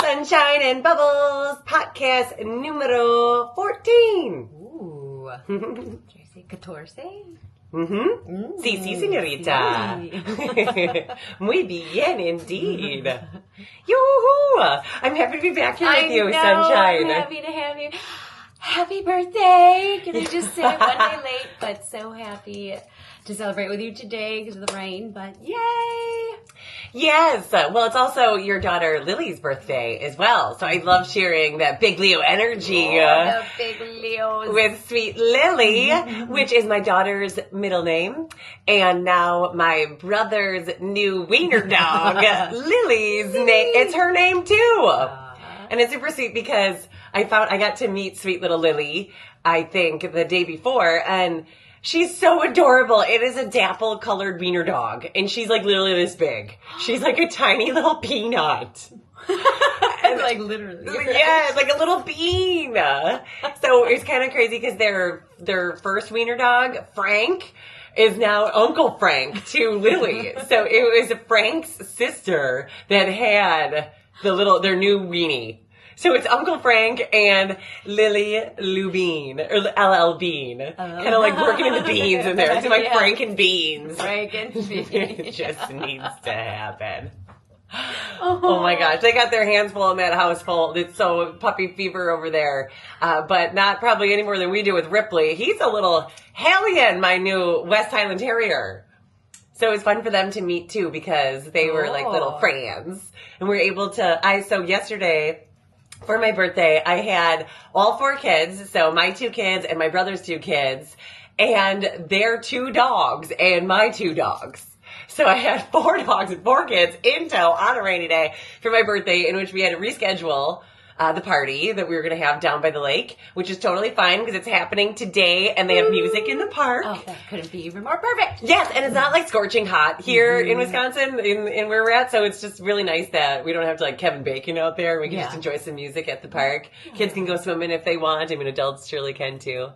Sunshine and Bubbles, podcast numero 14. Ooh. Did I say 14? Sí, sí, señorita. Sí. Muy bien, indeed. Yoo-hoo! I'm happy to be back here with you, Sunshine. I'm happy to have you. Happy birthday! Can I just say one day late, but so happy to celebrate with you today because of the rain, but yay! Yes. Well, it's also your daughter Lily's birthday as well. So I love sharing that big Leo energy The big Leos. with sweet Lily, which is my daughter's middle name. And now my brother's new wiener dog, Lily's name. It's her name too. And it's super sweet because I got to meet sweet little Lily, I think, the day before, and she's so adorable. It is a dapple colored wiener dog, and she's like literally this big. She's like a tiny little peanut. And like literally. Yeah, it's like a little bean. So it's kind of crazy because their first wiener dog, Frank, is now Uncle Frank to Lily. So it was Frank's sister that had their new weenie. So it's Uncle Frank and Lily Lou Bean, or LL Bean. Kind of like working in the beans in there. It's like Frank and Beans. Frank and Beans. It just needs to happen. Oh my gosh, they got their hands full in that household. It's so puppy fever over there. But not probably any more than we do with Ripley. He's a little hellion, my new West Highland Terrier. So it was fun for them to meet too because they were like little friends. And we were able to, so yesterday, for my birthday, I had all 4 kids, so my 2 kids and my brother's 2 kids, and their 2 dogs and my 2 dogs. So I had 4 dogs and 4 kids in tow on a rainy day for my birthday, in which we had to reschedule the party that we were going to have down by the lake, which is totally fine because it's happening today and they have music in the park. Oh, that couldn't be even more perfect. Yes, and it's not like scorching hot here in Wisconsin, in where we're at, so it's just really nice that we don't have to like Kevin Bacon out there. We can just enjoy some music at the park. Kids can go swimming if they want. I mean, adults surely can too.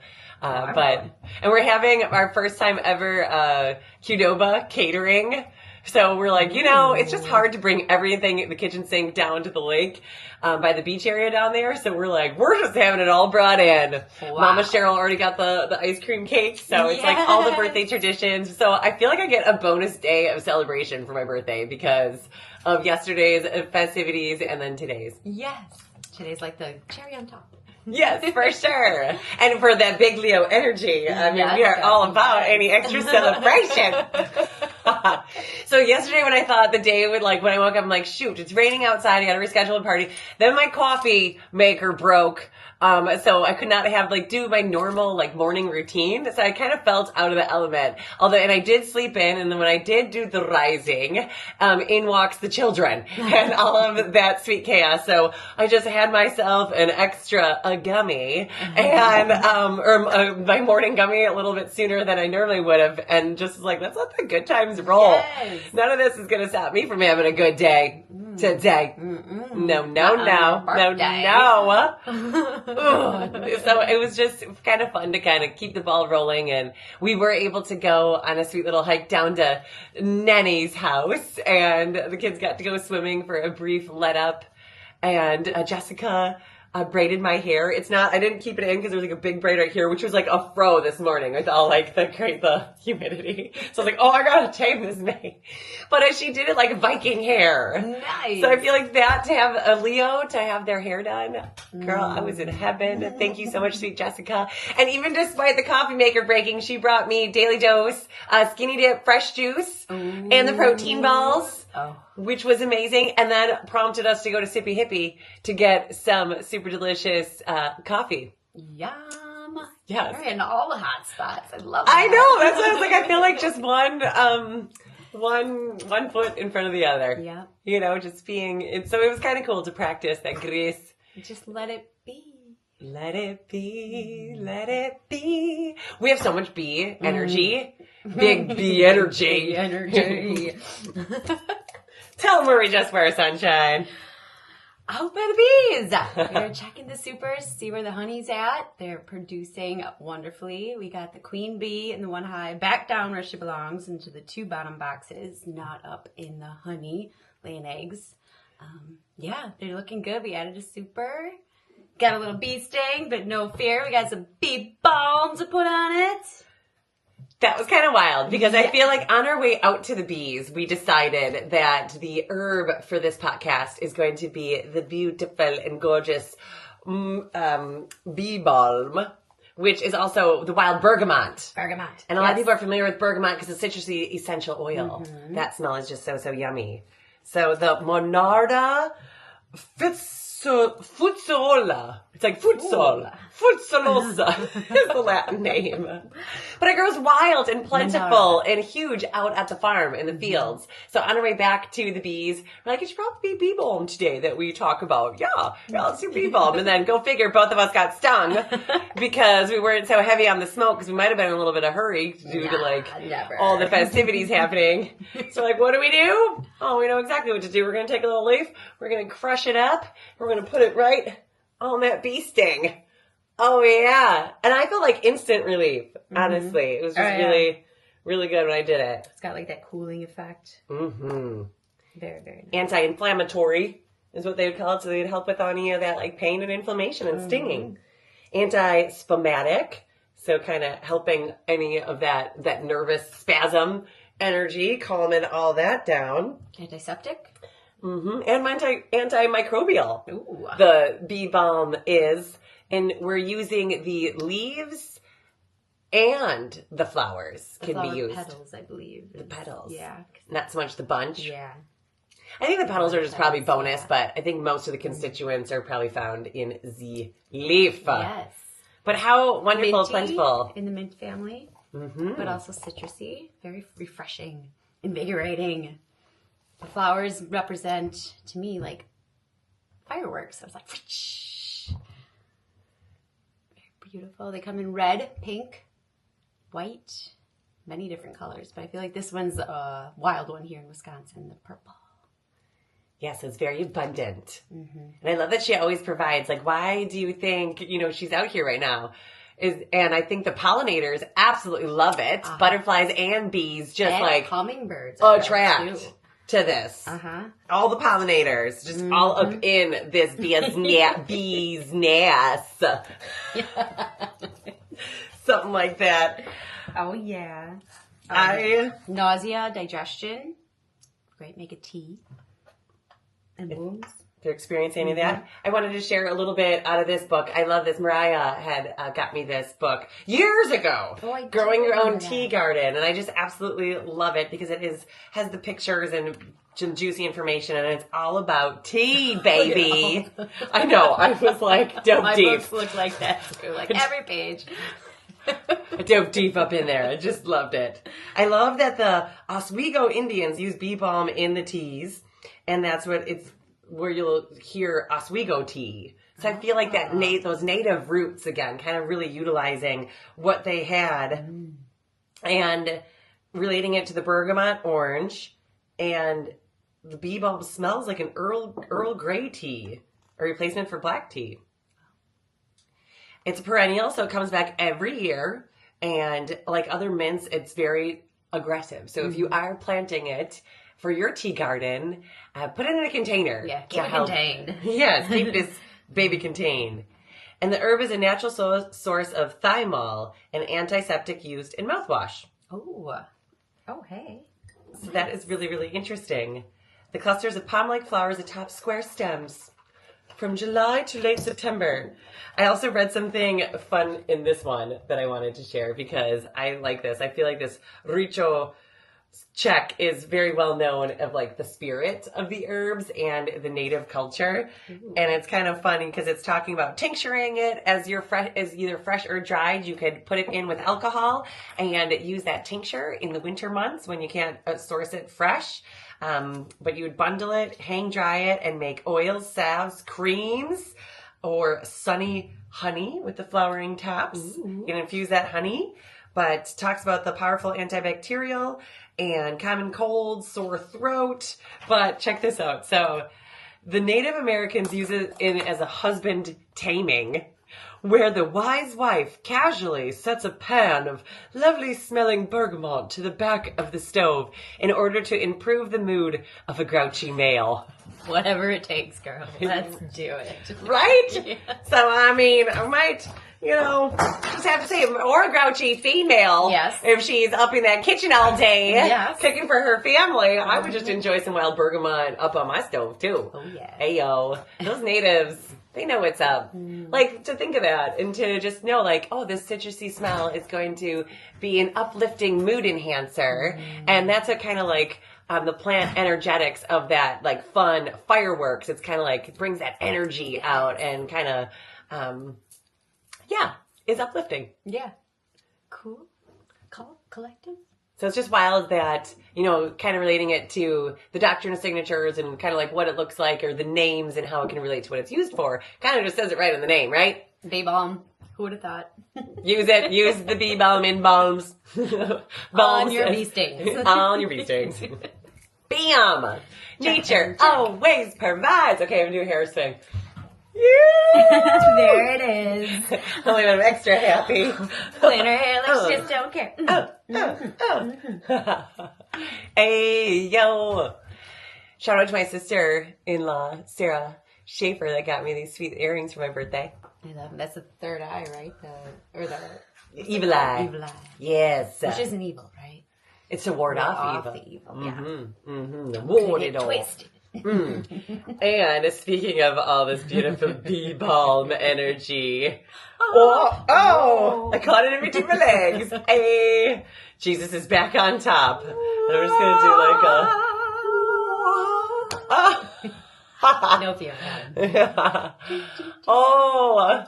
And we're having our first time ever Qdoba catering. So we're like, it's just hard to bring everything in the kitchen sink down to the lake by the beach area down there. So we're like, we're just having it all brought in. Wow. Mama Cheryl already got the ice cream cake. So it's like all the birthday traditions. So I feel like I get a bonus day of celebration for my birthday because of yesterday's festivities and then today's. Yes. Today's like the cherry on top. Yes, for sure. And for that big Leo energy, I mean, we are all about any extra celebration. So yesterday when I thought the day would when I woke up, I'm like, shoot, it's raining outside. I got to reschedule a party. Then my coffee maker broke. So I could not do my normal morning routine. So I kind of felt out of the element. And I did sleep in, and then when I did do the rising, in walks the children and all of that sweet chaos. So I just had myself an extra gummy and, my morning gummy a little bit sooner than I normally would have. And just let's let the good times roll. Yes. None of this is going to stop me from having a good day today. No. So it was just kind of fun to kind of keep the ball rolling, and we were able to go on a sweet little hike down to Nenny's house, and the kids got to go swimming for a brief let up, and Jessica braided my hair. I didn't keep it in because there was a big braid right here, which was a fro this morning with all the humidity. So I was I gotta tame this May. But she did it like Viking hair. Nice. So I feel like that, to have a Leo, to have their hair done, girl, I was in heaven. Thank you so much, sweet Jessica. And even despite the coffee maker breaking, she brought me Daily Dose, Skinny Dip fresh juice, and the protein balls. Which was amazing, and then prompted us to go to Sippy Hippie to get some super delicious coffee. Yum. Yes. You're in all the hot spots. I love that. I know. That's why I was I feel like just one foot in front of the other. Yeah. Just being, so it was kind of cool to practice that grace. Just let it be. Let it be, let it be. We have so much bee energy. Big bee energy. Energy. Tell them where we just were, Sunshine. Out by the bees. We're checking the supers, see where the honey's at. They're producing wonderfully. We got the queen bee in the one hive back down where she belongs into the 2 bottom boxes, not up in the honey, laying eggs. Yeah, they're looking good. We added a super. Got a little bee sting, but no fear. We got some bee balm to put on it. That was kind of wild because I feel like on our way out to the bees, we decided that the herb for this podcast is going to be the beautiful and gorgeous bee balm, which is also the wild bergamot. Bergamot. And a lot of people are familiar with bergamot because it's citrusy essential oil. Mm-hmm. That smell is just so yummy. So the Monarda Fuzzola. It's like futsal. Futsalosa is the Latin name. But it grows wild and plentiful and huge out at the farm in the fields. So on our way back to the bees, we're like, it should probably be bee balm today that we talk about. Yeah, let's do bee balm. And then go figure, both of us got stung because we weren't so heavy on the smoke because we might have been in a little bit of hurry due to all the festivities happening. So like, what do? Oh, we know exactly what to do. We're going to take a little leaf. We're going to crush it up. We're going to put it right on that bee sting. Oh, yeah. And I felt like instant relief, honestly. It was just really, really good when I did it. It's got like that cooling effect. Mm-hmm. Very, very nice. Anti-inflammatory is what they would call it. So they'd help with any of that like pain and inflammation and stinging. Anti-spasmatic. So kind of helping any of that nervous spasm energy, calming all that down. Antiseptic. Mm-hmm. And antimicrobial. Ooh. The bee balm is, and we're using the leaves and the flowers can be used. Petals, I believe. The petals. Yeah. Not so much the bunch. Yeah. I think the petals are just probably bonus, but I think most of the constituents are probably found in the leaf. Yes. But how wonderful, Minty, plentiful. in the mint family, Mm-hmm. but also citrusy, very refreshing, invigorating. The flowers represent, to me, like fireworks. I was like, very beautiful. They come in red, pink, white, many different colors. But I feel like this one's a wild one here in Wisconsin, the purple. Yes, it's very abundant. Mm-hmm. And I love that she always provides, like, why do you think, she's out here right now? And I think the pollinators absolutely love it. Uh-huh. Butterflies and bees just and like hummingbirds attract to this. Uh-huh. All the pollinators just all up in this bee's nest. Something like that. Oh, yeah. Nausea, digestion. Great, make a tea. And wounds. If you're experiencing any of that, I wanted to share a little bit out of this book. I love this. Mariah had got me this book years ago, Growing Your Own Tea Garden, and I just absolutely love it because it has the pictures and some juicy information, and it's all about tea, baby. I know. I was like, dove deep. My books look like that too, like every page. I dove deep up in there. I just loved it. I love that the Oswego Indians use bee balm in the teas, and that's what it's where you'll hear Oswego tea. So I feel like that those native roots again, kind of really utilizing what they had and relating it to the bergamot orange, and the bee balm smells like an Earl Grey tea, a replacement for black tea. It's a perennial, so it comes back every year, and like other mints, it's very aggressive. So if you are planting it for your tea garden, put it in a container. Yeah, keep it contained. Yes, keep this baby contained. And the herb is a natural source of thymol, an antiseptic used in mouthwash. Oh, hey. So that is really, really interesting. The clusters of palm-like flowers atop square stems from July to late September. I also read something fun in this one that I wanted to share because I like this. I feel like this Richo Czech is very well known of like the spirit of the herbs and the native culture. Ooh. And it's kind of funny because it's talking about tincturing it as either fresh or dried. You could put it in with alcohol and use that tincture in the winter months when you can't source it fresh. But you would bundle it, hang dry it, and make oils, salves, creams, or sunny honey with the flowering tops. Ooh. You can infuse that honey. But talks about the powerful antibacterial and common cold, sore throat. But check this out. So the Native Americans use it as a husband taming, where the wise wife casually sets a pan of lovely smelling bergamot to the back of the stove in order to improve the mood of a grouchy male. Whatever it takes, girl. Let's do it. Right? Yeah. So, I mean, I might, just have to say, or a grouchy female. Yes. If she's up in that kitchen all day, yes, cooking for her family, I would just enjoy some wild bergamot up on my stove, too. Oh, yeah. Ayo. Those natives, they know what's up. Like, to think of that and to just know, like, oh, this citrusy smell is going to be an uplifting mood enhancer. And that's what kind of like... the plant energetics of that, like, fun fireworks. It's kind of like, it brings that energy out and kind of, is uplifting. Yeah. Cool. Collective. So it's just wild that, kind of relating it to the doctrine of signatures and kind of like what it looks like or the names and how it can relate to what it's used for. Kind of just says it right in the name, right? Bee balm. Who would have thought? Use it. Use the bee balm in balms. On your bee stings. On your bee stings. Bam! Nature always provides. Okay, I'm going to do a hair thing. Yeah! There it is. Only I'm extra happy. Playing her hair like she just don't care. Hey, yo. Shout out to my sister-in-law, Sarah Schaefer, that got me these sweet earrings for my birthday. I love them. That's the third eye, right? Evil eye. Evil eye. Yes. Which isn't evil, right? It's to ward off the evil. Yeah. Ward it off. Twisted. And speaking of all this beautiful bee balm energy, I caught it in between my legs. Hey, Jesus is back on top. And I'm just gonna do like a. No fear. Are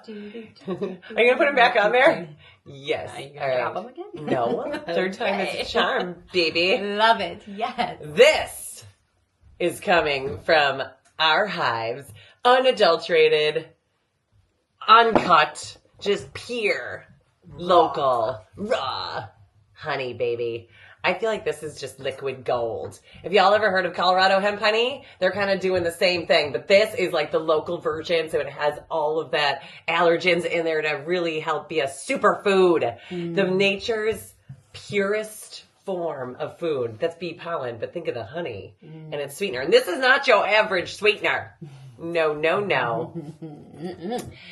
you gonna put him back on there? Yes. Are you gonna drop him again? No. Third time is a charm, baby. Love it. Yes. This is coming from our hives, unadulterated, uncut, just pure, local, raw honey, baby. I feel like this is just liquid gold. Have y'all ever heard of Colorado hemp honey? They're kind of doing the same thing, but this is like the local version, so it has all of that allergens in there to really help be a superfood. The nature's purest form of food. That's bee pollen, but think of the honey and its sweetener. And this is not your average sweetener. No.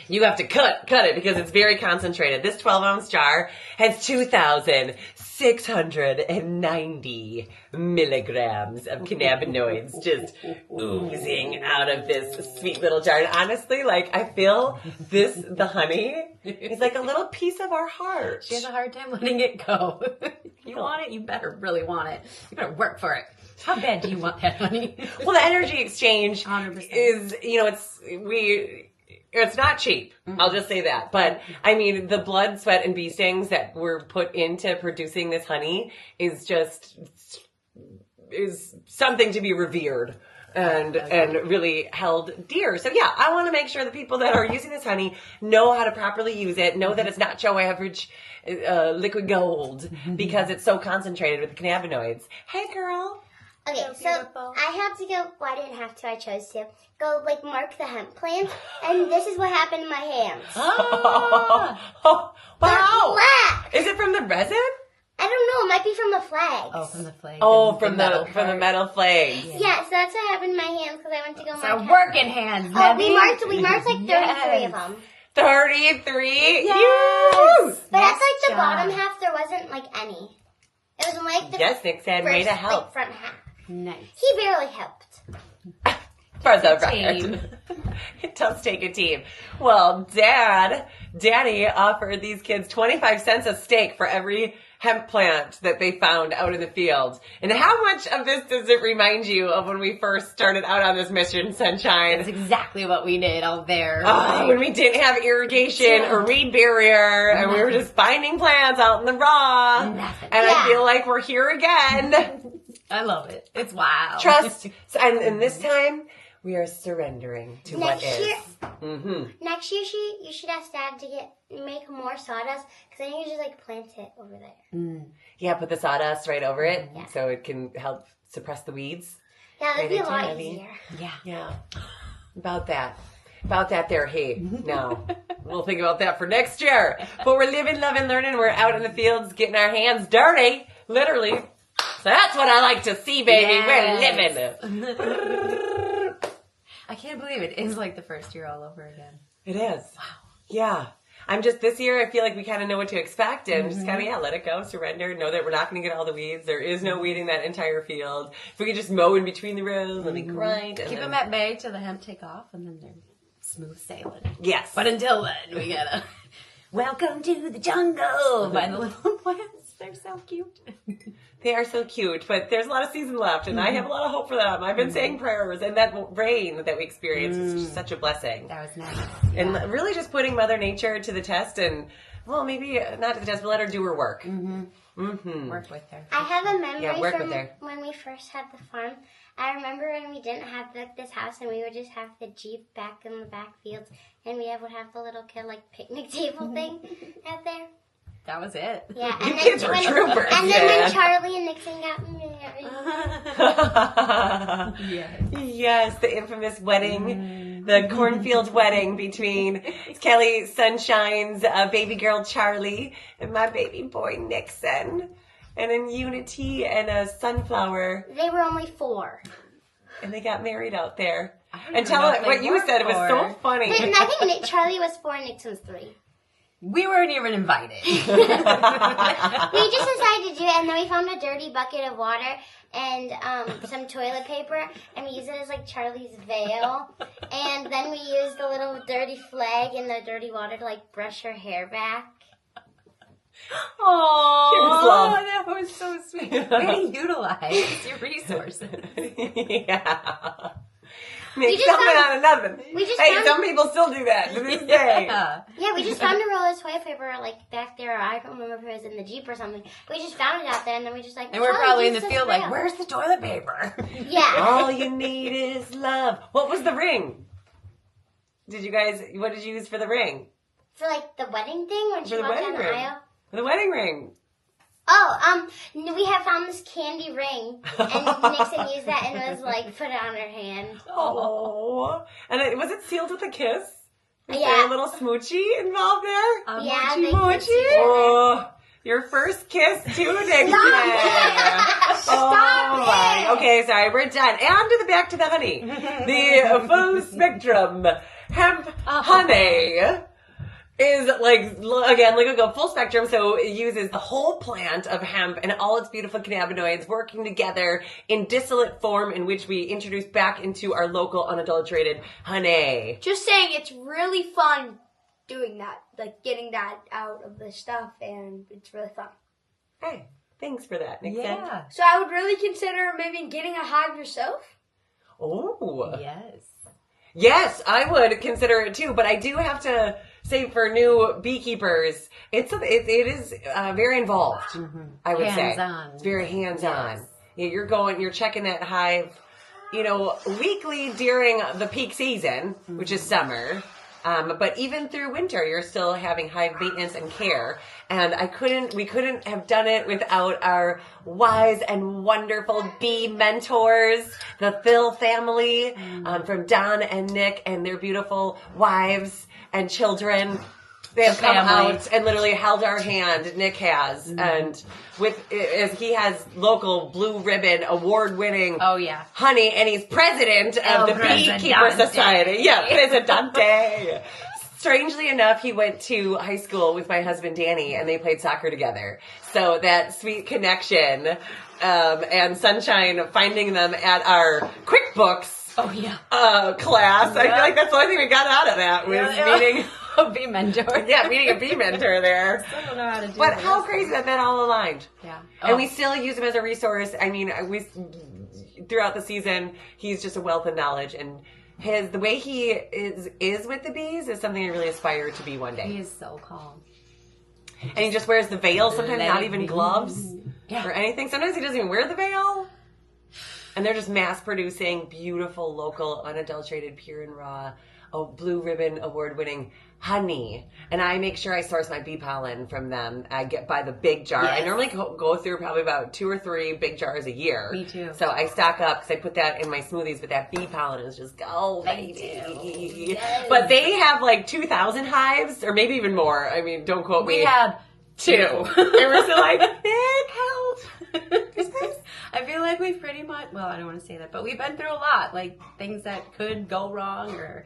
You have to cut it because it's very concentrated. This 12-ounce jar has 2,690 milligrams of cannabinoids just oozing out of this sweet little jar. And honestly, like, I feel the honey is like a little piece of our heart. She has a hard time letting it go. You want it, you better really want it. You better work for it. How bad do you want that honey? Well, the energy exchange 100%. is, it's not cheap. I'll just say that. But I mean, the blood, sweat, and bee stings that were put into producing this honey is something to be revered and really held dear. So yeah, I want to make sure the people that are using this honey know how to properly use it, know that it's not your average liquid gold because it's so concentrated with the cannabinoids. Hey, girl. Okay, so I had to go, well, I didn't have to, I chose to go, mark the hemp plant, and this is what happened in my hands. Wow. They're black. Is it from the resin? I don't know, it might be from the flags. Oh, from the flags. Oh, from the metal flags. Yeah, so that's what happened in my hands, because I went to go mark So working hands, Oh, we marked 33 of them. 33? Yes! But that's the bottom half, there wasn't, any. It was the yes, Nick said, way to help. Front half. Nice. He barely helped. For the record. It does take a team. Well, Daddy offered these kids 25 cents a stake for every hemp plant that they found out in the field. And how much of this does it remind you of when we first started out on this mission, Sunshine? That's exactly what we did out there. When we didn't have irrigation or weed barrier, and we were just finding plants out in the raw. Nothing. And I feel like we're here again. I love it. It's wild. Trust. And this time, we are surrendering to what is. Next year, you should ask Dad to make more sawdust, because then you can just plant it over there. Yeah, put the sawdust right over it so it can help suppress the weeds. Yeah, that'd be a lot easier. Yeah. About that there, hey, now. We'll think about that for next year. But we're living, loving, learning. We're out in the fields getting our hands dirty, literally. So that's what I like to see, baby. Yes. We're living. I can't believe it is like the first year all over again. It is. Wow. Yeah. I'm just, this year, I feel like we kind of know what to expect and just kind of, let it go, surrender, know that we're not going to get all the weeds. There is no weeding that entire field. If we could just mow in between the rows and we grind. Keep them at bay till the hemp take off and then they're smooth sailing. Yes. But until then, we gotta, welcome to the jungle by the little plants. They're so cute. They are so cute, but there's a lot of season left, and I have a lot of hope for them. I've been saying prayers, and that rain that we experienced is just such a blessing. That was nice. And really just putting Mother Nature to the test, and, well, maybe not to the test, but let her do her work. Work with her. I have a memory work from with her. when we first had the farm. I remember when we didn't have this house, and we would just have the Jeep back in the back fields, and we would have the little kid, picnic table thing out there. That was it. Yeah, You kids were troopers. And then when Charlie and Nixon got married. Yes, the infamous wedding, the cornfield wedding between Kelly Sunshine's baby girl Charlie and my baby boy Nixon. And in Unity and a Sunflower. They were only 4. And they got married out there. don't And even tell know it if what they you were said. It was so 4. funny. I think Charlie was 4 and Nixon was 3. We weren't even invited. We just decided to do it, and then we found a dirty bucket of water and some toilet paper, and we used it as Charlie's veil. And then we used the little dirty flag in the dirty water to brush her hair back. Oh, that was so sweet. Way to utilize your resources. Yeah. We Make just something found- out of nothing. we just Hey, found- some people still do that to this day. Yeah, we just found a roll of toilet paper back there. Or I don't remember if it was in the Jeep or something. We just found it out there, and then we just And we're Charlie, probably in use the this field veil. where's the toilet paper? Yeah. All you need is love. What was the ring? What did you use for the ring? For the wedding thing when she For the walked down wedding the ring. aisle. For the wedding ring. Oh, we have found this candy ring, and Nixon used that and was put it on her hand. Oh. And was it sealed with a kiss? Was Yeah. there a little smoochie involved there? Yeah, Mochi, they mochi. kissed each other. Oh, your first kiss too, Nixon. Stop my. it. Okay, sorry, we're done. And back to the honey. The full spectrum hemp honey is a full spectrum, so it uses the whole plant of hemp and all its beautiful cannabinoids working together in distillate form in which we introduce back into our local unadulterated honey. Just saying, it's really fun doing that, getting that out of the stuff, and it's really fun. Hey, thanks for that, Nixon. Yeah. So I would really consider maybe getting a hive yourself. Oh. Yes. Yes, I would consider it too, but I do have to say for new beekeepers, it is very involved, I would say. Hands-on. It's very hands-on. Yeah, you're checking that hive, weekly during the peak season, which is summer. But even through winter, you're still having hive maintenance and care. And we couldn't have done it without our wise and wonderful bee mentors, the Phil family, from Don and Nick and their beautiful wives and children. They have come out and literally held our hand. Nick has, and as he has local blue ribbon award-winning honey, and he's president of the Beekeeper Society. Yeah, Presidente. Strangely enough, he went to high school with my husband Danny, and they played soccer together. So that sweet connection, and Sunshine finding them at our QuickBooks. Class. I feel like that's the only thing we got out of that was meeting a bee mentor. Yeah, meeting a bee mentor there. Still don't know how to do But this. how crazy that all aligned. Yeah. And we still use him as a resource. I mean, throughout the season, he's just a wealth of knowledge, and the way he is with the bees is something I really aspire to be one day. He is so calm. And he just wears the veil, sometimes Let not it even be. gloves Yeah. or anything. Sometimes he doesn't even wear the veil. And they're just mass producing beautiful, local, unadulterated, pure and raw Blue Ribbon Award-winning honey. And I make sure I source my bee pollen from them. I buy the big jar. Yes. I normally go through probably about 2 or 3 big jars a year. Me too. So I stock up because I put that in my smoothies, but that bee pollen is just Me baby. too. Yes. But they have like 2,000 hives, or maybe even more. I mean, don't quote me. We have 2. And we're still like, big help. I feel like we've pretty much, well, I don't want to say that, but we've been through a lot, like things that could go wrong, or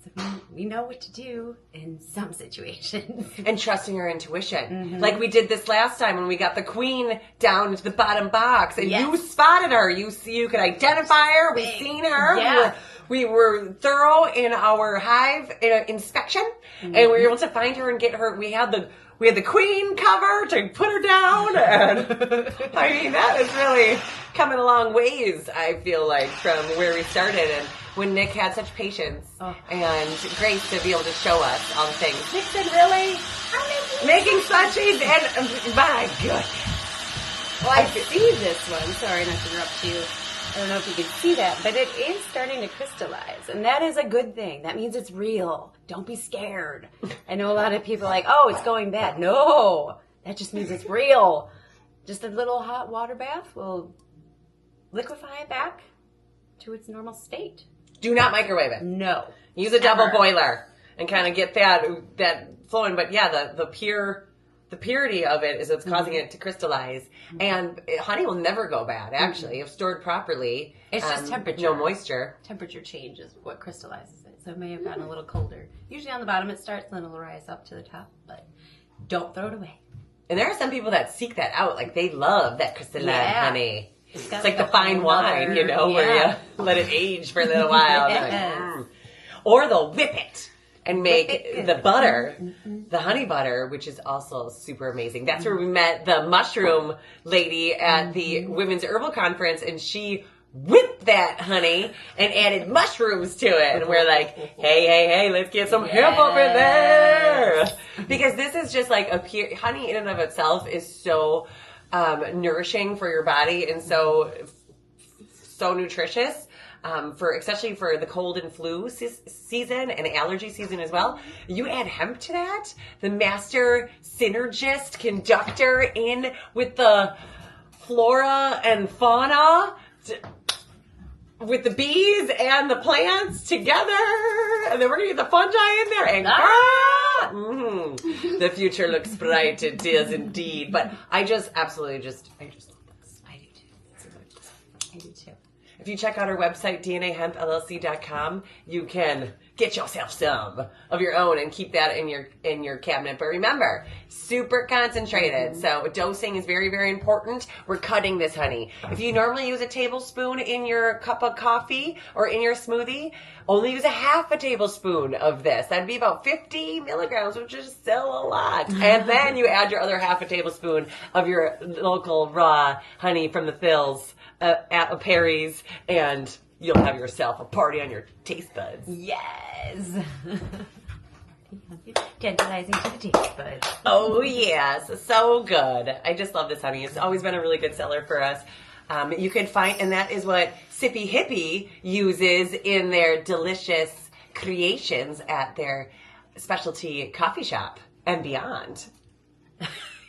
so we know what to do in some situations. And trusting our intuition. Like we did this last time when we got the queen down to the bottom box, and you spotted her. You could identify her. We seen her. Yeah. We were thorough in our hive inspection, and we were able to find her and get her. We had the queen cover to put her down, and I mean that is really coming a long ways. I feel like from where we started, and when Nick had such patience and grace to be able to show us all the things. Nick said, "Really, I'm making slushies," and my goodness. Well, I see this one. Sorry not to interrupt you. I don't know if you can see that, but it is starting to crystallize, and that is a good thing. That means it's real. Don't be scared. I know a lot of people are like, oh, it's going bad. No, that just means it's real. Just a little hot water bath will liquefy it back to its normal state. Do not microwave it. No. Use a double boiler and kind of get that flowing. But yeah, the purity of it is what's causing it to crystallize. And honey will never go bad, actually, if stored properly. It's just temperature. No moisture. Temperature change is what crystallizes it. So it may have gotten a little colder. Usually on the bottom it starts, then it'll rise up to the top. But don't throw it away. And there are some people that seek that out. Like, they love that crystalline honey. It's like the fine wine, you know, where you let it age for a little while. Like, or they'll whip it and make the butter, the honey butter, which is also super amazing. That's where we met the mushroom lady at the Women's Herbal Conference, and she whipped that honey and added mushrooms to it. And we're like, hey, let's get some hemp up in there. Because this is just like honey in and of itself is so nourishing for your body and so nutritious. Especially for the cold and flu season and allergy season as well. You add hemp to that, the master synergist conductor in with the flora and fauna, with the bees and the plants together, and then we're gonna get the fungi in there, and the future looks bright. It is indeed. But I just absolutely I just love this. I do too. I do too. If you check out our website, dnahempllc.com, you can get yourself some of your own and keep that in your cabinet. But remember, super concentrated. So dosing is very, very important. We're cutting this honey. If you normally use a tablespoon in your cup of coffee or in your smoothie, only use a half a tablespoon of this. That'd be about 50 milligrams, which is still a lot. And then you add your other half a tablespoon of your local raw honey from the Phils at Perry's, and you'll have yourself a party on your taste buds. Yes. Tantalizing to the taste buds. Oh, yes. So good. I just love this honey. It's always been a really good seller for us. You can find, and that is what Sippy Hippie uses in their delicious creations at their specialty coffee shop and beyond.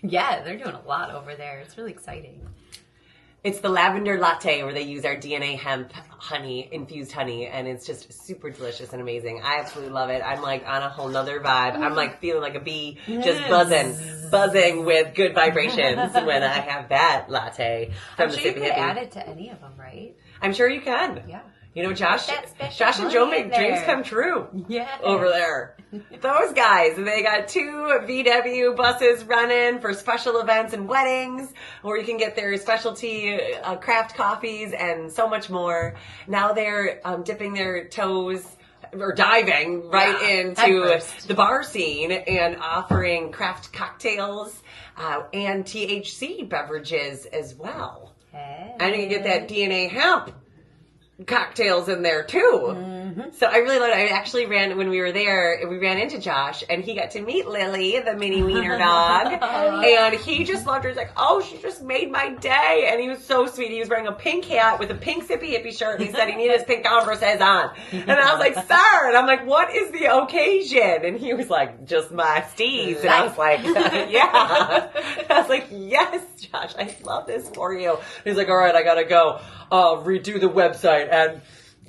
Yeah, they're doing a lot over there. It's really exciting. It's the lavender latte where they use our DNA hemp honey, infused honey, and it's just super delicious and amazing. I absolutely love it. I'm like on a whole nother vibe. I'm like feeling like a bee, just buzzing with good vibrations when I have that latte from the I'm sure Sippy you could Hippie. add it to any of them, right? I'm sure you can. Yeah. You know, Josh and Joe honey make in dreams there. come true. Yeah. Over there. Those guys, they got 2 VW buses running for special events and weddings, where you can get their specialty craft coffees and so much more. Now they're dipping their toes or diving right into the bar scene and offering craft cocktails and THC beverages as well. Hey. And you can get that DNA hemp cocktails in there too. So I really loved it. I actually when we were there, we ran into Josh, and he got to meet Lily, the mini wiener dog. And he just loved her. He's like, oh, she just made my day. And he was so sweet. He was wearing a pink hat with a pink zippy hippie shirt, and he said he needed his pink Converses on. And I was like, sir. And I'm like, what is the occasion? And he was like, just my steez. And I was like, yeah. I was like, yes, Josh, I love this for you. And he's like, all right, I gotta go redo the website and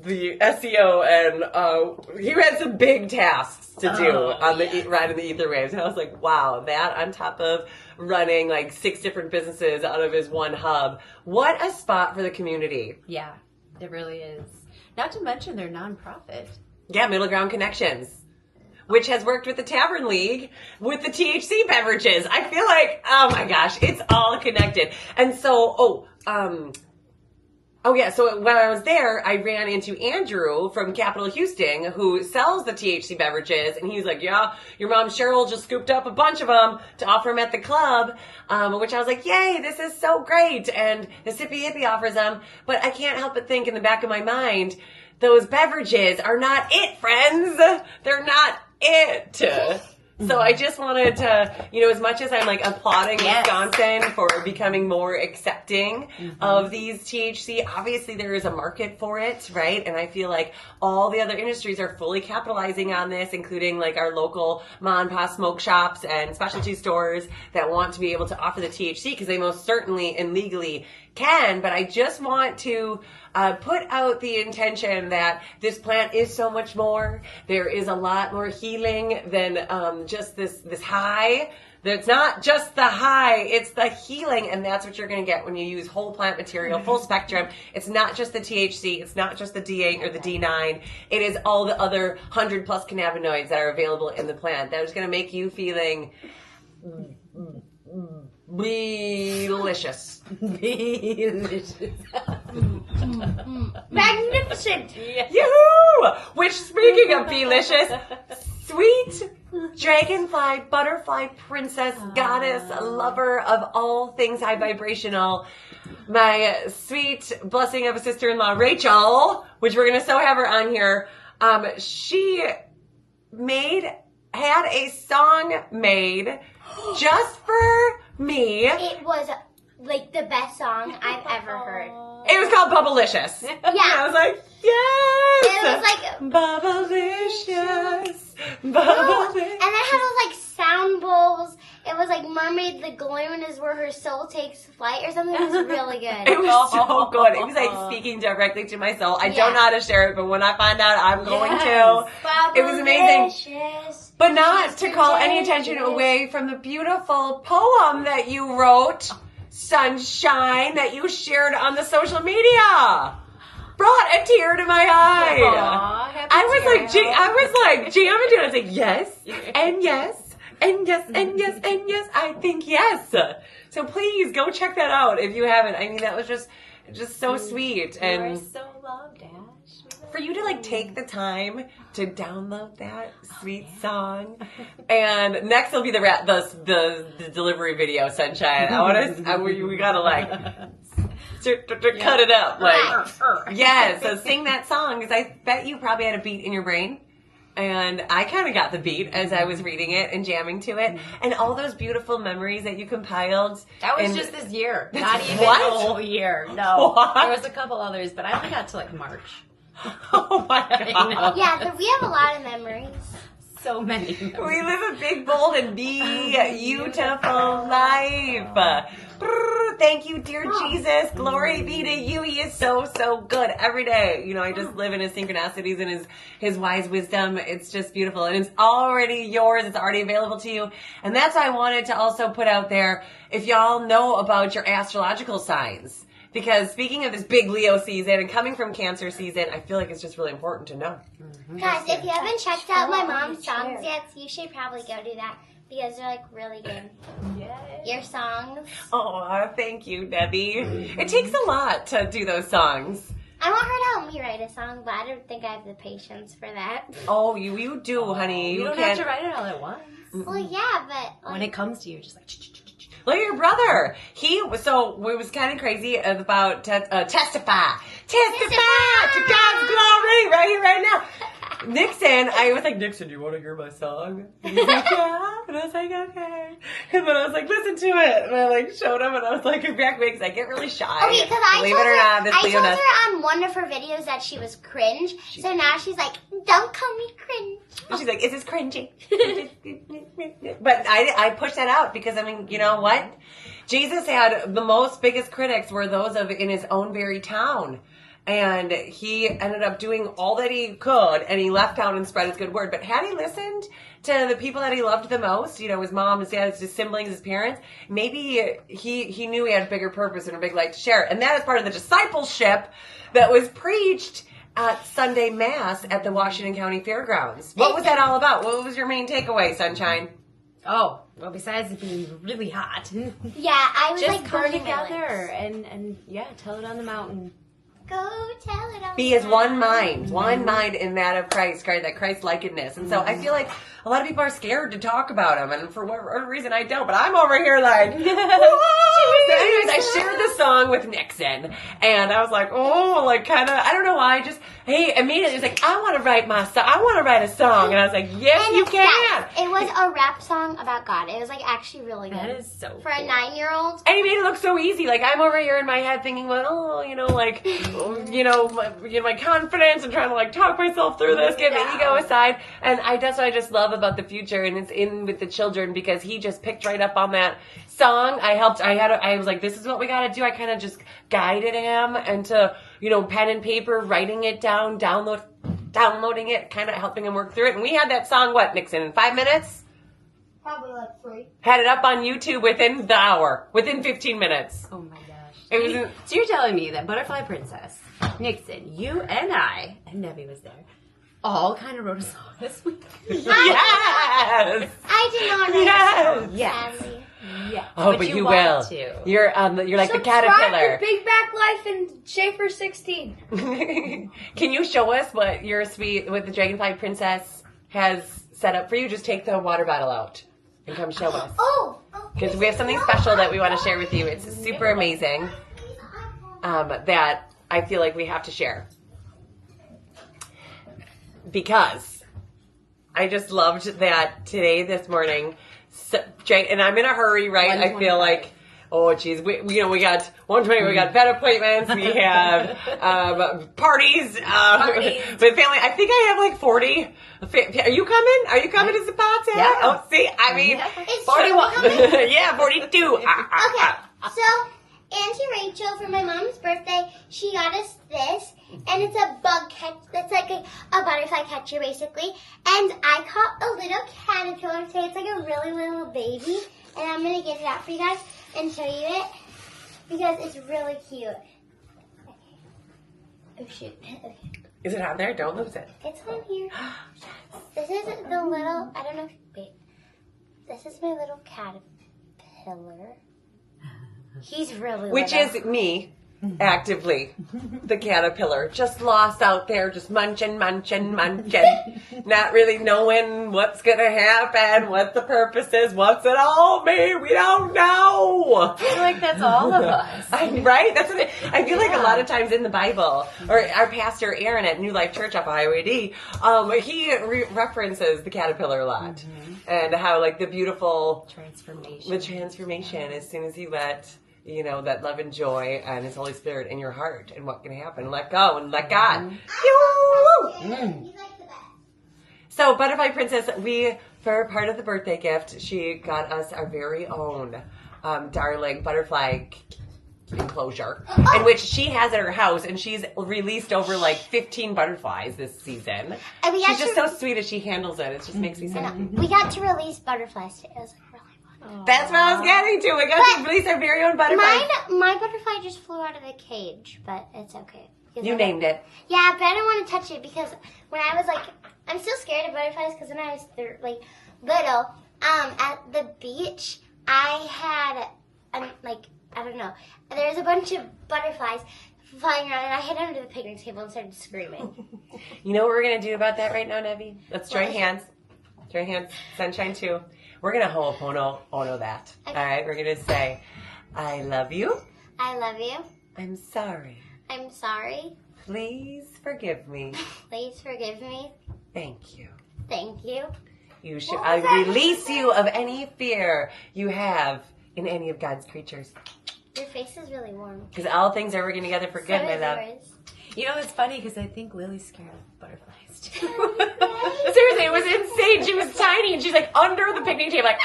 the SEO, and he had some big tasks to do on the ride in the ether waves. And I was like, wow, that on top of running like 6 different businesses out of his one hub. What a spot for the community. Yeah, it really is. Not to mention their nonprofit. Yeah, Middle Ground Connections, which has worked with the Tavern League with the THC beverages. I feel like, oh my gosh, it's all connected. And so, so when I was there, I ran into Andrew from Capital Houston, who sells the THC beverages, and he was like, yeah, your mom Cheryl just scooped up a bunch of them to offer them at the club, which I was like, yay, this is so great, and the Sippy Hippie offers them, but I can't help but think in the back of my mind, those beverages are not it, friends. They're not it. So I just wanted to, as much as I'm like applauding Wisconsin for becoming more accepting of these THC, obviously there is a market for it, right? And I feel like all the other industries are fully capitalizing on this, including like our local mom and pop smoke shops and specialty stores that want to be able to offer the THC because they most certainly and legally can. But I just want to put out the intention that this plant is so much more. There is a lot more healing than just this high. It's not just the high, it's the healing, and that's what you're going to get when you use whole plant material, full spectrum. It's not just the THC, it's not just the D8 or the D9. It is all the other 100+ cannabinoids that are available in the plant that is going to make you feeling delicious. Magnificent. Yoo-hoo! Which, speaking of delicious, sweet dragonfly, butterfly, princess, goddess, lover of all things high vibrational, my sweet blessing of a sister-in-law, Rachel, which we're going to so have her on here, she had a song made just for me. It was like the best song I've ever heard. It was called Bubblicious. Yeah. And I was like, yes! It was like Bubblicious. and then it had those like sound bowls. It was like Mermaid the Gloom is where her soul takes flight or something. It was really good. It was so good. It was like speaking directly to my soul. I don't know how to share it, but when I find out, I'm going to. It was amazing. But not to call any attention away from the beautiful poem that you wrote, Sunshine, that you shared on the social media. Brought a tear to my eye. Aww, I was like jamming to it. I was like, yes, and yes, and yes, and yes, and yes. I think yes. So please go check that out if you haven't. I mean, that was just so sweet. And you are so loved, Ash. for you to like take the time to download that sweet song. And next will be the delivery video, Sunshine. We gotta like cut it up. Like, yeah, so sing that song, because I bet you probably had a beat in your brain. And I kind of got the beat as I was reading it and jamming to it. And all those beautiful memories that you compiled. That was just this year. Not even What? the whole year. No. What? There was a couple others, but I only got to like March. Oh my God. Yeah, so we have a lot of memories. So many. We live a big, bold, and beautiful life. Thank you, dear Jesus. Glory be to you. He is so, so good every day. You know, I just live in his synchronicities and his wise wisdom. It's just beautiful. And it's already yours. It's already available to you. And that's why I wanted to also put out there, if y'all know about your astrological signs. Because speaking of this big Leo season and coming from Cancer season, I feel like it's just really important to know. Mm-hmm. Guys, if you haven't checked out my mom's songs yet, you should probably go do that. Because they're like really good. Yay. Your songs. Oh, thank you, Debbie. It takes a lot to do those songs. I want her to help me write a song, but I don't think I have the patience for that. Oh, you do, honey. You don't have to write it all at once. Well, yeah, but When it comes to you, just like... Look at your brother. It was kind of crazy about testify to God's glory right here, right now. Nixon, I was like, Nixon, do you want to hear my song? And he's like, yeah. And I was like, okay. And then I was like, listen to it. And I like showed him, and I was like, back because I get really shy. Okay, because I told her on one of her videos that she was cringe. So now she's like, don't call me cringe. And she's like, is this cringy? But I pushed that out because, I mean, you know what? Jesus had the biggest critics were those in his own very town. And he ended up doing all that he could, and he left town and spread his good word. But had he listened to the people that he loved the most, you know, his mom, his dad, his siblings, his parents, maybe he knew he had a bigger purpose and a big light to share. And that is part of the discipleship that was preached at Sunday Mass at the Washington County Fairgrounds. What was that all about? What was your main takeaway, Sunshine? Oh, well, besides it being really hot. Yeah, I was just like, come burning my together lips. and yeah, tell it on the mountain. Go tell it on Be as one mind in that of Christ, that Christ-likeness. And so I feel like a lot of people are scared to talk about him, and for whatever reason I don't, but I'm over here like, whoa! So anyways, I shared this song with Nixon, and I was like, oh, like kind of, I don't know why, immediately he was like, I want to write my song, I want to write a song, and I was like, yes, you can. Yes, it was a rap song about God. It was like actually really good. That is so For a 9-year-old. And he made it look so easy. Like, I'm over here in my head thinking, well, you know, like, my confidence and trying to, like, talk myself through this, get my ego aside. And that's what I just love about the future. And it's in with the children because he just picked right up on that song. I was like, this is what we got to do. I kind of just guided him into, pen and paper, writing it down, downloading it, kind of helping him work through it. And we had that song, Nixon, in 5 minutes? Probably like 3. Had it up on YouTube within the hour, within 15 minutes. Oh my gosh. It was So you're telling me that Butterfly Princess, Nixon, you and I, and Nevi was there, all kind of wrote a song this week. Yes! I did not write a song, Yes. sadly. Yeah. Oh, but you will. want to. You're like the Subscribe caterpillar. to Big Back Life and Schaefer 16. Can you show us what what the Dragonfly Princess has set up for you? Just take the water bottle out and come show us. Oh! Because we have something special that we want to share with you. It's super amazing that I feel like we have to share. Because I just loved that this morning, and I'm in a hurry, right? I feel like, oh geez, we got 1:20, we got vet appointments, we have parties with family. I think I have like 40. Are you coming? Are you coming to the Potcast? Yeah. Oh, see, I mean, Is 41. Yeah, 42. Okay, so Auntie Rachel, for my mom's birthday, she got us this, and it's a bug catch. It's like a butterfly catcher, basically. And I caught a little caterpillar today. It's like a really little baby, and I'm gonna get it out for you guys and show you it because it's really cute. Okay. Oh shoot. Okay. Is it on there? Don't lose it. It's on here. This is the little. I don't know. Wait. This is my little caterpillar. He's really Which little. is me, actively, the caterpillar, just lost out there, just munching, not really knowing what's going to happen, what the purpose is, what's it all mean, we don't know. I feel like that's all of us. Right? That's what I feel like a lot of times in the Bible, or our pastor Aaron at New Life Church off Highway D, he references the caterpillar a lot, and how like the beautiful transformation as soon as you let that love and joy and His Holy Spirit in your heart, and what can happen. Let go and let God. So, Butterfly Princess, for part of the birthday gift, she got us our very own darling butterfly enclosure, in which she has at her house, and she's released over like 15 butterflies this season. And She's just so sweet as she handles it. It just makes me so happy. We got to release butterflies today. It was really fun. That's what I was getting to. We got to release our very own butterfly. My butterfly just flew out of the cage, but it's okay. You named it. Yeah, but I don't want to touch it because when I was like, I'm still scared of butterflies because when I was little, at the beach, I had I don't know. There was a bunch of butterflies flying around, and I hid under the picnic table and started screaming. You know what we're going to do about that right now, Nevi? Let's join hands. Join hands. Sunshine, too. We're going to ho'oponopono that. Okay. All right? We're going to say, I love you. I love you. I'm sorry. I'm sorry. Please forgive me. Please forgive me. Thank you. Thank you. You should. I release you of any fear you have in any of God's creatures. Your face is really warm. Because all things are working together for good, So my is love. yours. You know, it's funny because I think Lily's scared of butterflies too. Seriously, it was insane. She was tiny and she's like under the picnic table, like,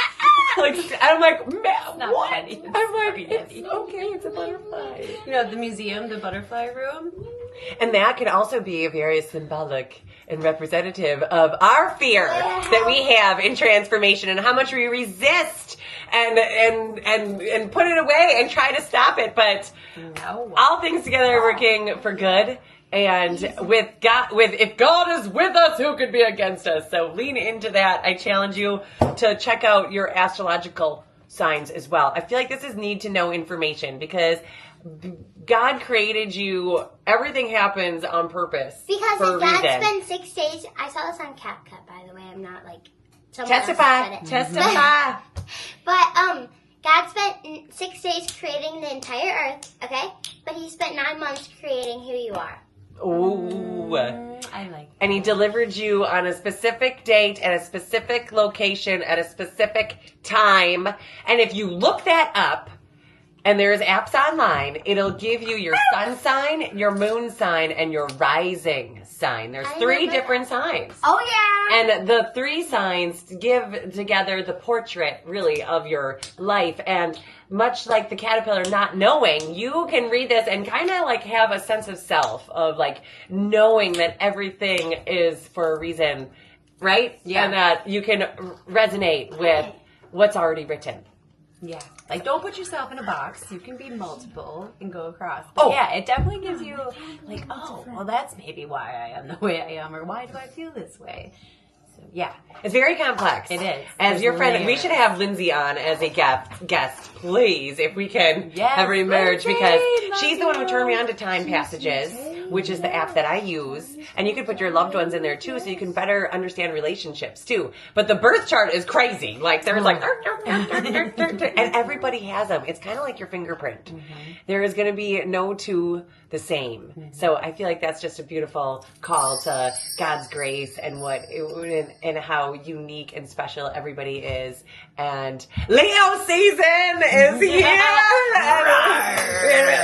I'm like, man, what? Petty. I'm like, it's okay, it's a butterfly. You know, the museum, the butterfly room. And that can also be very symbolic and representative of our fear that we have in transformation and how much we resist and put it away and try to stop it. But all things together are working for good. And if God is with us, who could be against us? So lean into that. I challenge you to check out your astrological signs as well. I feel like this is need to know information because God created you. Everything happens on purpose. Because for if a God reason. spends 6 days, I saw this on CapCut, by the way. I'm not like someone Testify. else said it. Testify. But God spent 6 days creating the entire earth, okay? But He spent 9 months creating who you are. Ooh. I like. And He delivered you on a specific date at a specific location at a specific time. And if you look that up, and there's apps online, it'll give you your sun sign, your moon sign, and your rising sign. There's 3 different signs. Oh, yeah. And the 3 signs give together the portrait, really, of your life. And much like the caterpillar not knowing, you can read this and kind of like have a sense of self, of like knowing that everything is for a reason, right? Yeah. And that you can resonate with what's already written. Yeah. Like, don't put yourself in a box. You can be multiple and go across. Oh. Yeah, it definitely gives you, like, oh, well, that's maybe why I am the way I am, or why do I feel this way? So, yeah. It's very complex. It is. As There's your friend, we layers. should have Lindsay on as a guest, please, if we can Yes, ever emerge, Lindsay, because love she's the one who you. turned me on to Time Passages, which is the app that I use. And you can put your loved ones in there too, so you can better understand relationships too. But the birth chart is crazy. Like, there's like, and everybody has them. It's kind of like your fingerprint. There is going to be no two the same. So I feel like that's just a beautiful call to God's grace and and how unique and special everybody is. And Leo season is here.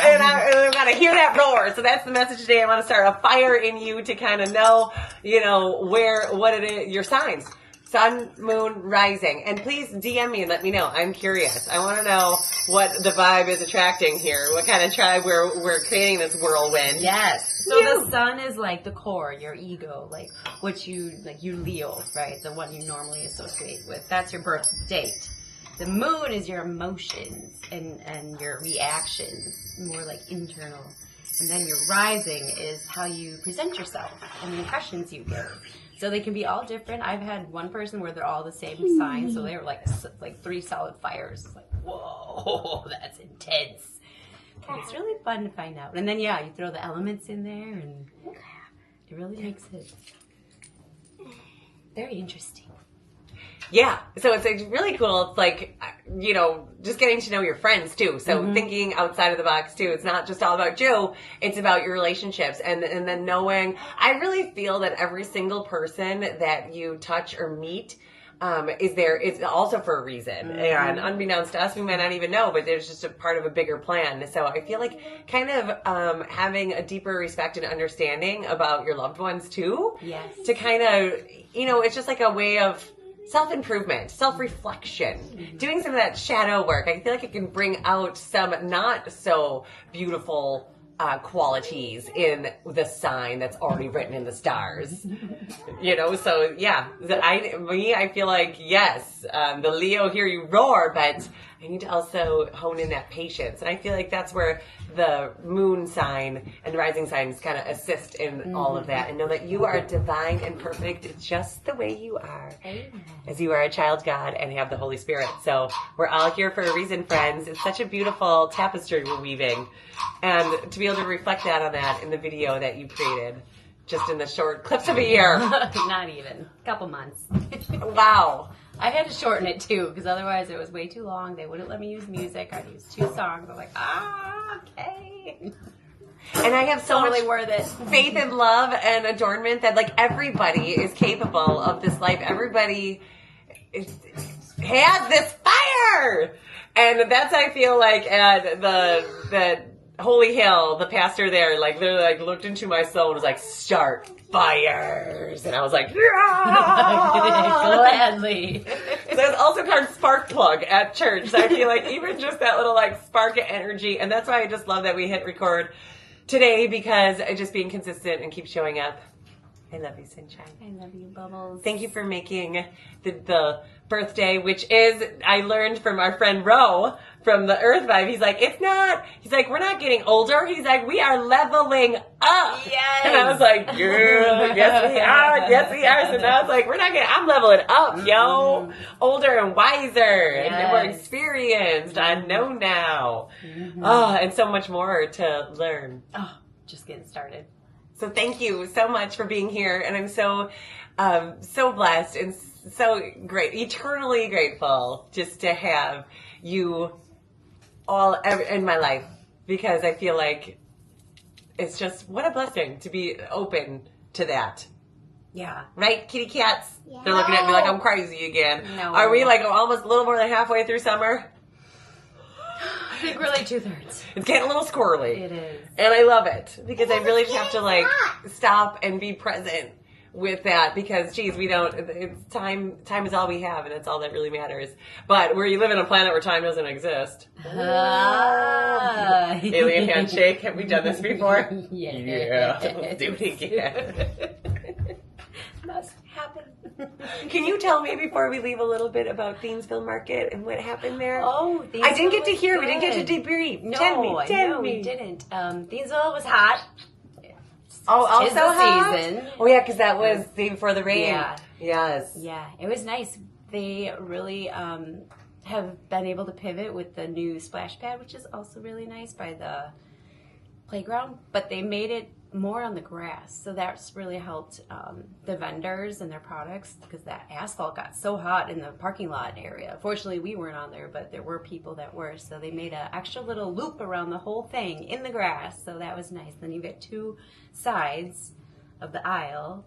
and I got to hear that roar. So that's the message today. I want to start a fire in you to kind of know, what it is, your signs. Sun, moon, rising. And please DM me and let me know. I'm curious. I want to know what the vibe is attracting here. What kind of tribe we're creating this whirlwind. Yes. So the sun is like the core, your ego, like what you Leo, right? The one you normally associate with. That's your birth date. The moon is your emotions and your reactions, more like internal. And then your rising is how you present yourself and the impressions you give. So they can be all different. I've had one person where they're all the same sign, so they were like 3 solid fires. It's like, whoa, that's intense. And it's really fun to find out. And then, you throw the elements in there, and it really makes it very interesting. Yeah. So it's really cool. It's like, just getting to know your friends too. So thinking outside of the box too. It's not just all about you. It's about your relationships. And then knowing, I really feel that every single person that you touch or meet is there. It's also for a reason. And unbeknownst to us, we might not even know, but there's just a part of a bigger plan. So I feel like kind of having a deeper respect and understanding about your loved ones too. Yes. To kind of, it's just like a way of self-improvement, self-reflection, doing some of that shadow work. I feel like it can bring out some not so beautiful qualities in the sign that's already written in the stars. So yeah, I feel like, yes, the Leo here, you roar, but I need to also hone in that patience. And I feel like that's where the moon sign and the rising signs kind of assist in all of that, and know that you are divine and perfect just the way you are. As you are a child God and have the Holy Spirit. So we're all here for a reason, friends. It's such a beautiful tapestry we're weaving. And to be able to reflect that on that in the video that you created, just in the short clips of a year. Not even. A couple months. Wow. I had to shorten it too, because otherwise it was way too long. They wouldn't let me use music. I'd use 2 songs. I'm like, okay. And I have so Totally much worth it. faith and love and adornment that like everybody is capable of this life. Everybody has this fire. And that's, I feel like, at the Holy Hill, the pastor there, like, they're like, looked into my soul and was like, start fires. And I was like, yeah! Gladly. So it's also called spark plug at church. So I feel like even just that little like spark of energy. And that's why I just love that we hit record today, because just being consistent and keep showing up. I love you, Sunshine. I love you, Bubbles. Thank you for making the birthday, which is, I learned from our friend Ro from the Earth Vibe. He's like, we're not getting older. He's like, we are leveling up. Yes. And I was like, girl, yes we are. Yes we are. So now it's like, I'm leveling up, yo. Older and wiser and more experienced. I know now. Oh, and so much more to learn. Oh, just getting started. So thank you so much for being here, and I'm so blessed and so eternally grateful just to have you all in my life, because I feel like it's just, what a blessing to be open to that. Yeah. Right, kitty cats? Yeah. They're looking at me like I'm crazy again. No. Are we like almost a little more than halfway through summer? I think we're like 2/3. It's getting a little squirrely. It is. And I love it, because I really just have to getting like hot. stop and be present with that, because geez, it's time is all we have, and it's all that really matters. But where you live on a planet where time doesn't exist. Alien handshake. Have we done this before? Yeah. Yeah. Let's do it again. Must happen. Can you tell me before we leave a little bit about Thiensville Market and what happened there? Oh, I didn't get to was hear. We didn't get to good. debrief. No, Tell me. we didn't. Thiensville was hot. Oh, also Tis the hot? season. Oh yeah, because that was the day before the rain. Yeah. Yes. Yeah, it was nice. They really have been able to pivot with the new splash pad, which is also really nice, by the playground. But they made it more on the grass, so that's really helped the vendors and their products, because that asphalt got so hot in the parking lot area. Fortunately, we weren't on there, but there were people that were, so they made an extra little loop around the whole thing in the grass, so that was nice. Then you get two sides of the aisle,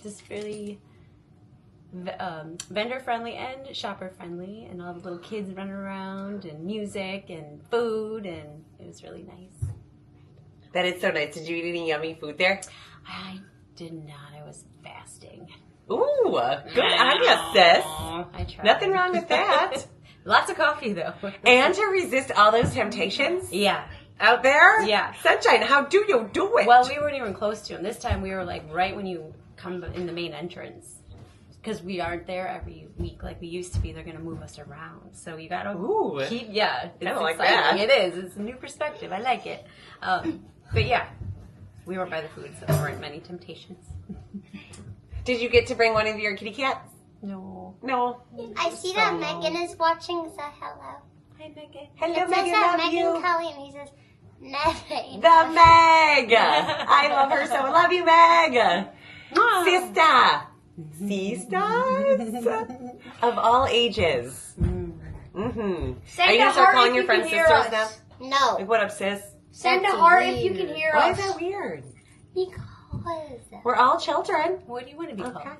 just really vendor friendly and shopper friendly, and all the little kids running around, and music and food, and it was really nice. That is so nice. Did you eat any yummy food there? I did not. I was fasting. Ooh, good on you, sis. I tried. Nothing wrong with that. Lots of coffee, though. And to resist all those temptations Yeah. out there? Yeah. Sunshine, how do you do it? Well, we weren't even close to them. This time we were like right when you come in the main entrance. Because we aren't there every week like we used to be. They're going to move us around. So you got to keep, it's kinda like exciting. that. It is. It's a new perspective. I like it. But yeah, we weren't by the food, so there weren't many temptations. Did you get to bring one of your kitty cats? No. No. I see that Megan is watching, so hello. Hi, Megan. Hello, It says Megan, that love Megan you. Cully, and he says, Megan. The Meg. I love her so. I love you, Meg. Sisters of all ages. Mm-hmm. Send Are you a gonna start heart calling if your you friends can hear sisters now? us. No. Like, what up, sis? Send That's a heart if you weird. can hear Why us. is that weird? Because. We're all children. What do you want to be called? Okay.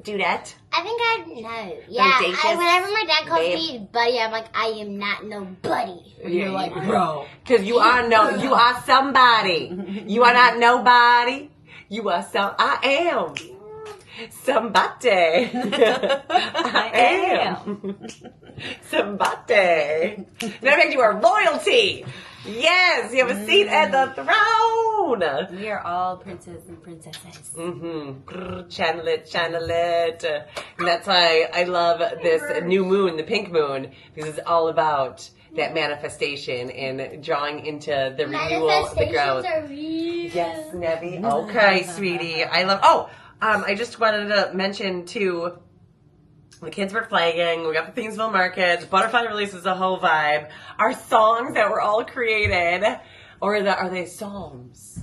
Dudette. I think I know. Yeah, Bodacious whenever my dad calls babe. me buddy, I'm like, I am not no buddy. You're like, bro. Because you are somebody. You are not nobody. You are I am somebody. I am somebody. That makes you are royalty. Yes, you have a seat at the throne. We are all princes and princesses. Mm-hmm. Channel it. And that's why I love this new moon, the pink moon, because it's all about that manifestation and drawing into the renewal of the growth. Manifestations are real. Yes, Nevi. Okay, sweetie. I love. I just wanted to mention too. The kids were flagging. We got the Thiensville Market. Butterfly releases a whole vibe. Our songs that were all created, or are they psalms?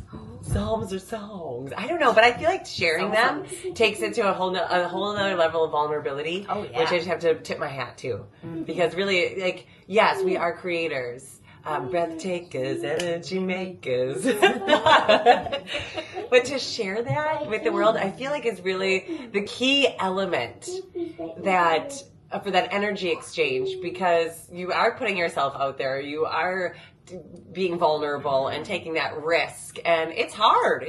Psalms or songs. I don't know, but I feel like sharing them takes it to a whole other level of vulnerability, which I just have to tip my hat to. Because really, like, yes, we are creators. Breath takers, energy makers. But to share that with the world, I feel like is really the key element that for that energy exchange, because you are putting yourself out there, you are being vulnerable and taking that risk, and it's hard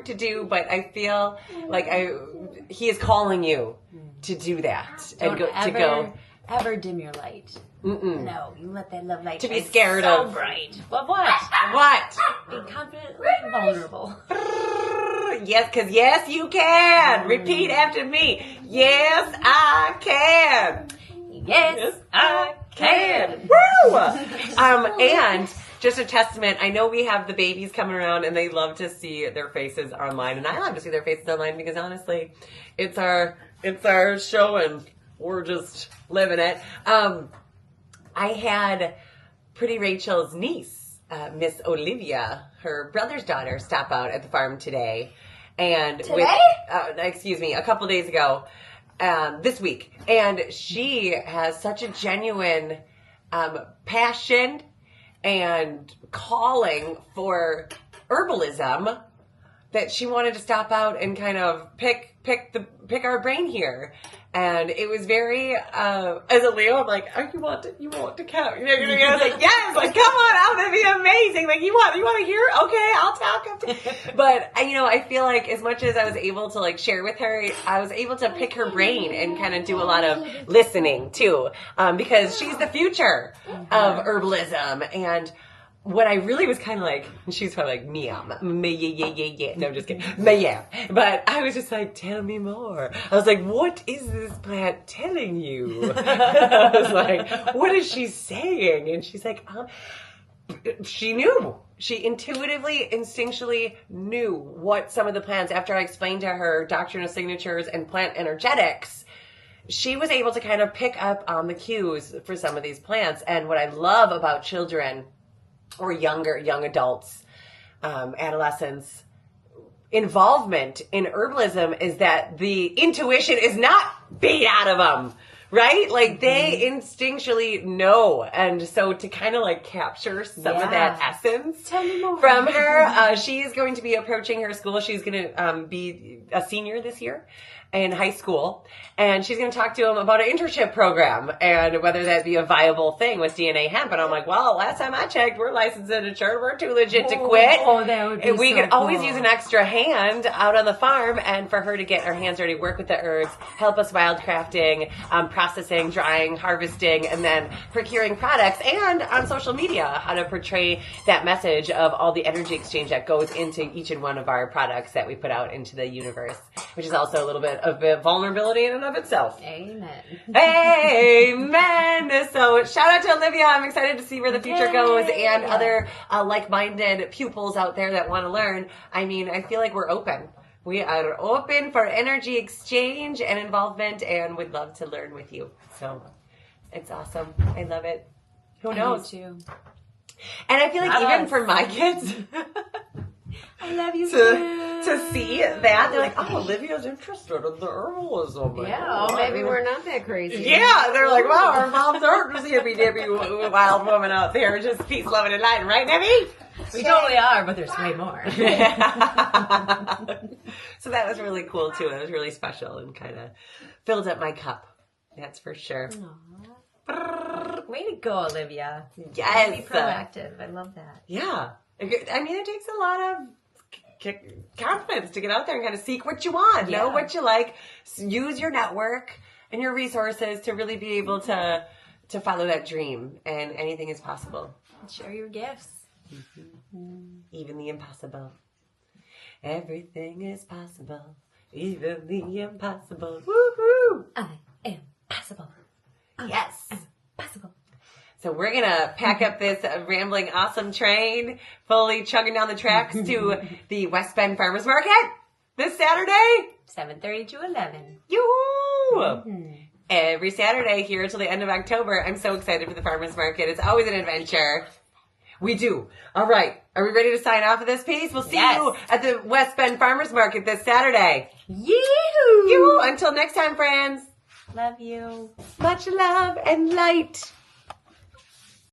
to do, but I feel like he is calling you to do that. Don't ever dim your light. No, you let that love light to shine be scared so of bright. Well, what? What? Be confidently vulnerable. Yes, because yes, you can. Repeat after me. Yes, I can. Yes, I can. Woo! And just a testament, I know we have the babies coming around and they love to see their faces online, and I love to see their faces online because honestly, it's our show and we're just living it. I had Pretty Rachel's niece, Miss Olivia, her brother's daughter, stop out at the farm today. And a couple days ago, this week. And she has such a genuine passion and calling for herbalism that she wanted to stop out and kind of pick our brain here. And it was very, as a Leo, I'm like, oh, you want to come? You know, I was like, yes, like, come on out, that'd be amazing. Like, you want to hear? Okay, I'll talk. But, I feel like as much as I was able to, like, share with her, I was able to pick her brain and kind of do a lot of listening, too. Because she's the future of herbalism. And what I really was kind of like, and she's probably like, meow, yeah. No, I'm just kidding. Meow. But I was just like, tell me more. I was like, what is this plant telling you? I was like, what is she saying? And she's like, she knew. She intuitively, instinctually knew what some of the plants, after I explained to her doctrine of signatures and plant energetics, she was able to kind of pick up on the cues for some of these plants. And what I love about children or young adults, adolescents, involvement in herbalism is that the intuition is not beat out of them, right? Like they instinctually know. And so to kind of like capture some of that essence from her, she is going to be approaching her school. She's going to be a senior this year in high school, and she's going to talk to him about an internship program and whether that be a viable thing with DNA hemp. And I'm like, well, last time I checked, we're licensed and insured. We're too legit to quit. Oh, that would be we so could always cool. use an extra hand out on the farm, and for her to get her hands dirty, work with the herbs, help us wildcrafting, processing, drying, harvesting, and then procuring products, and on social media, how to portray that message of all the energy exchange that goes into each and one of our products that we put out into the universe, which is also a little bit of vulnerability in and of itself. Amen. Amen. So shout out to Olivia. I'm excited to see where the future goes, and other like-minded pupils out there that want to learn. I mean, I feel like we're open. We are open for energy exchange and involvement, and would love to learn with you. So it's awesome. I love it. Who knows? I do too. And I feel like even for my kids, I love you to see that, they're like, oh, Olivia's interested in the herbalism. Yeah, maybe we're not that crazy. Yeah, they're like, wow, our moms aren't just hippy-dippy wild woman out there, just peace, loving, and light, right, Debbie? We totally are, but there's way more. So that was really cool, too. It was really special and kind of filled up my cup. That's for sure. Way to go, Olivia. Yes. Be proactive. I love that. Yeah. I mean, it takes a lot of confidence to get out there and kind of seek what you want, know what you like, use your network and your resources to really be able to follow that dream, and anything is possible. Share your gifts. Even the impossible. Everything is possible. Even the impossible. Woohoo! I am possible. Yes. Possible. So we're going to pack up this rambling awesome train, fully chugging down the tracks to the West Bend Farmers Market this Saturday. 7:30 to 11. Yoo-hoo! Every Saturday here until the end of October. I'm so excited for the Farmers Market. It's always an adventure. We do. All right. Are we ready to sign off of this piece? We'll see Yes. you at the West Bend Farmers Market this Saturday. Yoo-hoo! Yoo-hoo. Until next time, friends. Love you. Much love and light.